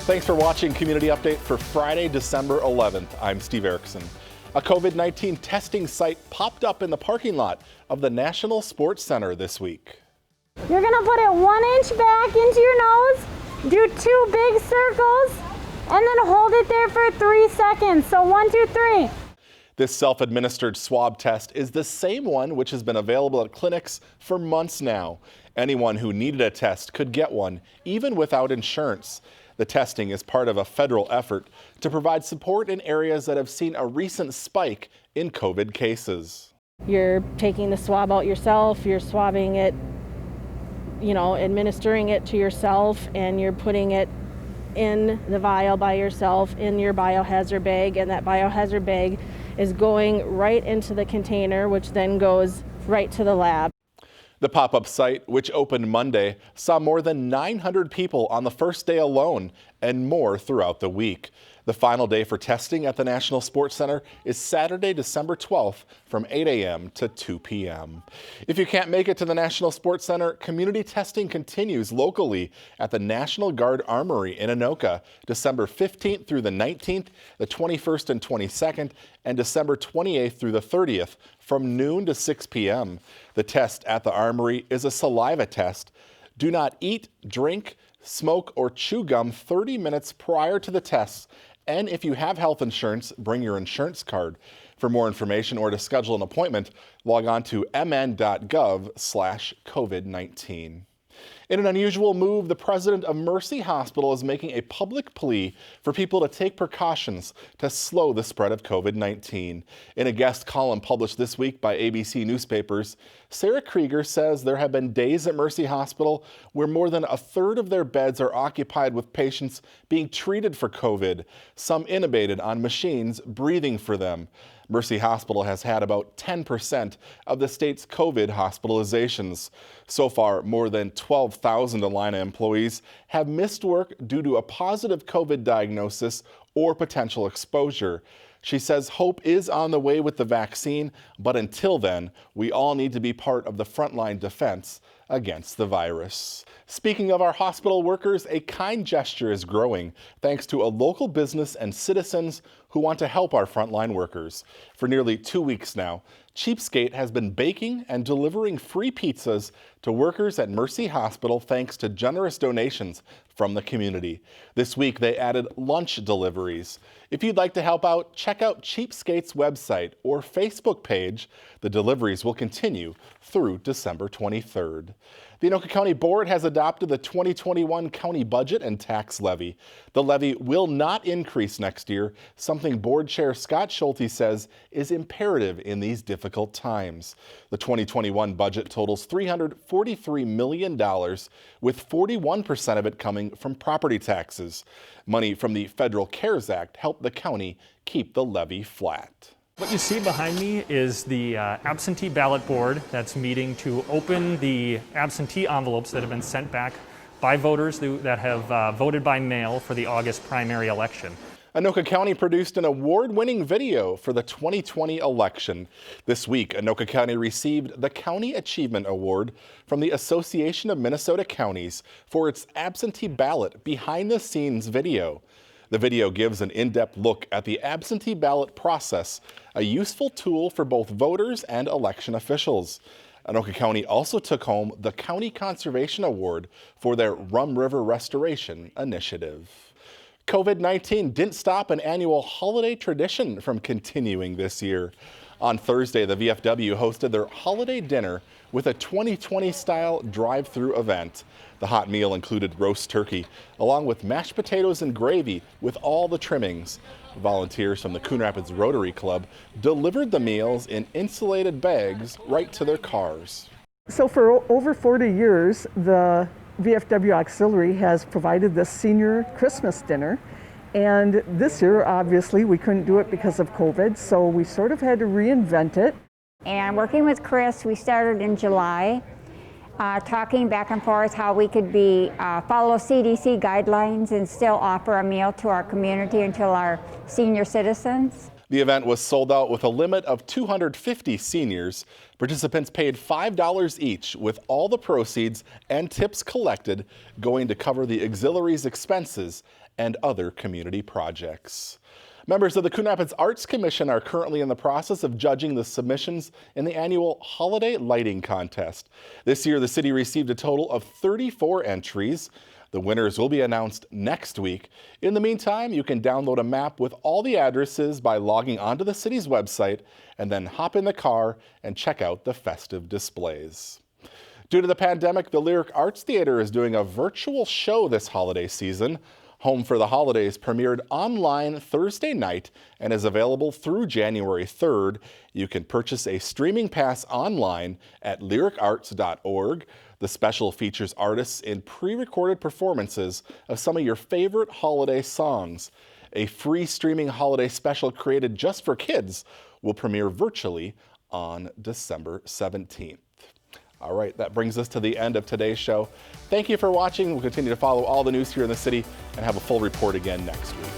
Thanks for watching Community Update for Friday, December 11th. I'm Steve Erickson. A COVID-19 testing site popped up in the parking lot of the National Sports Center this week. You're gonna put it 1 inch back into your nose, do 2 big circles, and then hold it there for 3 seconds. So 1, 2, 3. This self-administered swab test is the same one which has been available at clinics for months now. Anyone who needed a test could get one, even without insurance. The testing is part of a federal effort to provide support in areas that have seen a recent spike in COVID cases. You're taking the swab out yourself, you're swabbing it, administering it to yourself, and you're putting it in the vial by yourself in your biohazard bag, and that biohazard bag is going right into the container, which then goes right to the lab. The pop-up site, which opened Monday, saw more than 900 people on the first day alone and more throughout the week. The final day for testing at the National Sports Center is Saturday, December 12th from 8 a.m. to 2 p.m. If you can't make it to the National Sports Center, community testing continues locally at the National Guard Armory in Anoka, December 15th through the 19th, the 21st and 22nd, and December 28th through the 30th from noon to 6 p.m. The test at the Armory is a saliva test. Do not eat, drink, smoke, or chew gum 30 minutes prior to the tests. And if you have health insurance, bring your insurance card. For more information or to schedule an appointment, log on to mn.gov/COVID-19. In an unusual move, the president of Mercy Hospital is making a public plea for people to take precautions to slow the spread of COVID-19. In a guest column published this week by ABC newspapers, Sarah Krieger says there have been days at Mercy Hospital where more than a third of their beds are occupied with patients being treated for COVID, some intubated on machines breathing for them. Mercy Hospital has had about 10% of the state's COVID hospitalizations. So far, more than 12,000 Allina employees have missed work due to a positive COVID diagnosis or potential exposure. She says hope is on the way with the vaccine, but until then, we all need to be part of the frontline defense against the virus. Speaking of our hospital workers, a kind gesture is growing thanks to a local business and citizens who want to help our frontline workers. For nearly 2 weeks now, Cheapskate has been baking and delivering free pizzas to workers at Mercy Hospital thanks to generous donations from the community. This week, they added lunch deliveries. If you'd like to help out, check out Cheapskate's website or Facebook page. The deliveries will continue through December 23rd. The Anoka County Board has adopted the 2021 county budget and tax levy. The levy will not increase next year, something Board Chair Scott Schulte says is imperative in these difficult times. The 2021 budget totals $343 million, with 41% of it coming from property taxes. Money from the Federal CARES Act helped the county keep the levy flat. What you see behind me is the absentee ballot board that's meeting to open the absentee envelopes that have been sent back by voters that have voted by mail for the August primary election. Anoka County produced an award-winning video for the 2020 election. This week, Anoka County received the County Achievement Award from the Association of Minnesota Counties for its absentee ballot behind-the-scenes video. The video gives an in-depth look at the absentee ballot process, a useful tool for both voters and election officials. Anoka County also took home the County Conservation Award for their Rum River Restoration Initiative. COVID-19 didn't stop an annual holiday tradition from continuing this year. On Thursday, the VFW hosted their holiday dinner with a 2020-style drive-through event. The hot meal included roast turkey, along with mashed potatoes and gravy with all the trimmings. Volunteers from the Coon Rapids Rotary Club delivered the meals in insulated bags right to their cars. So for over 40 years, the VFW Auxiliary has provided this senior Christmas dinner. And this year, obviously, we couldn't do it because of COVID, so we sort of had to reinvent it. And working with Chris, we started in July, talking back and forth how we could follow CDC guidelines and still offer a meal to our community and to our senior citizens. The event was sold out with a limit of 250 seniors. Participants paid $5 each, with all the proceeds and tips collected going to cover the auxiliary's expenses and other community projects. Members of the Coon Rapids Arts Commission are currently in the process of judging the submissions in the annual Holiday Lighting Contest. This year, the city received a total of 34 entries. The winners will be announced next week. In the meantime, you can download a map with all the addresses by logging onto the city's website and then hop in the car and check out the festive displays. Due to the pandemic, the Lyric Arts Theater is doing a virtual show this holiday season. Home for the Holidays premiered online Thursday night and is available through January 3rd. You can purchase a streaming pass online at lyricarts.org. The special features artists in pre-recorded performances of some of your favorite holiday songs. A free streaming holiday special created just for kids will premiere virtually on December 17th. All right, that brings us to the end of today's show. Thank you for watching. We'll continue to follow all the news here in the city and have a full report again next week.